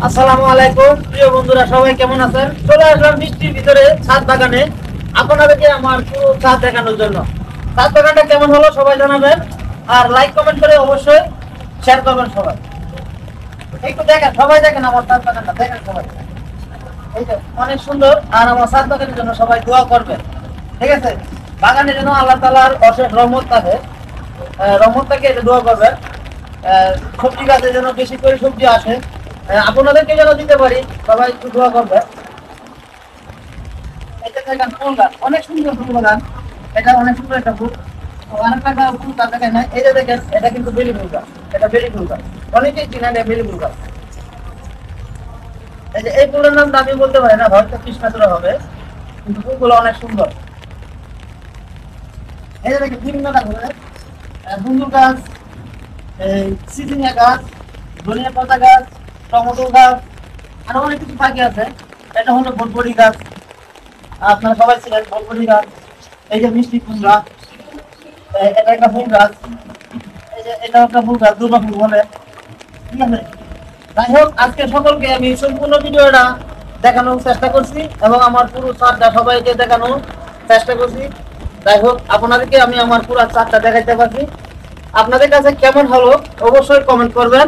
আসসালামু আলাইকুম প্রিয় বন্ধুরা, সবাই কেমন আছেন? চলে আসলাম বৃষ্টির ভিতরে ছাদ বাগানে আপনাদেরকে আমার পুরো ছাদ দেখানোর জন্য। ছাদ বাগানটা কেমন হলো সবাই জানাবেন, আর লাইক কমেন্ট করে অবশ্যই শেয়ার করবেন সবাই। একটু দেখেন, সবাই দেখেন আমার ছাদ বাগানটা, দেখেন সবাই। এই যে অনেক সুন্দর, আর আমার ছাদ বাগানের জন্য সবাই দোয়া করবেন, ঠিক আছে? বাগানের জন্য আল্লাহ তাআলার অশেষ রহমত থাকে, রহমত থাকে, এটা দোয়া করবেন। সবজি গাছের জন্য বেশি করে সবজি আসে, আপনাদেরকে যেন দিতে পারি, সবাই একটু দোয়া করবে। এটা দেখেন ফুল গাছ, অনেক সুন্দর ফুল বাগান, এটা অনেক সুন্দর একটা ফুল। আরেকটা ফুল গাছ দেখেন না, এই যে দেখেন, এটা কিন্তু বেলি ফুল গাছ, এটা বেলি ফুল গাছ, অনেকেই চিনেন এই বেলি ফুল গাছ। এই যে এই ফুলের নামটা আমি বলতে পারি না, হয়তো কৃষ্ণচূড়া হবে, কিন্তু ফুলগুলো অনেক সুন্দর। এই যে দেখেন বিভিন্ন গাছ, ফুল গাছ, এই সিজিনিয়া গাছ, ধনিয়া পাতা গাছ, টমেটো গাছ, আরো অনেক কিছু পাখি আছে। এটা হলো বরবটি গাছ, আপনারা সবাই ছিলেন বরবটি গাছ। এই যে মিষ্টি কুমড়া, এটা একটা ফুল গাছ। এই যে এটা একটা ফুল গাছ, দুর্বা ফুল বলে, ঠিক আছে? যাই হোক, আজকে সকলকে আমি সম্পূর্ণ ভিডিওটা দেখানোর চেষ্টা করছি এবং আমার পুরো ছাদটা সবাইকে দেখানোর চেষ্টা করছি। যাই হোক, আপনাদেরকে আমি আমার পুরো ছাদটা দেখাইতে পারছি। আপনাদের কাছে কেমন হলো অবশ্যই কমেন্ট করবেন।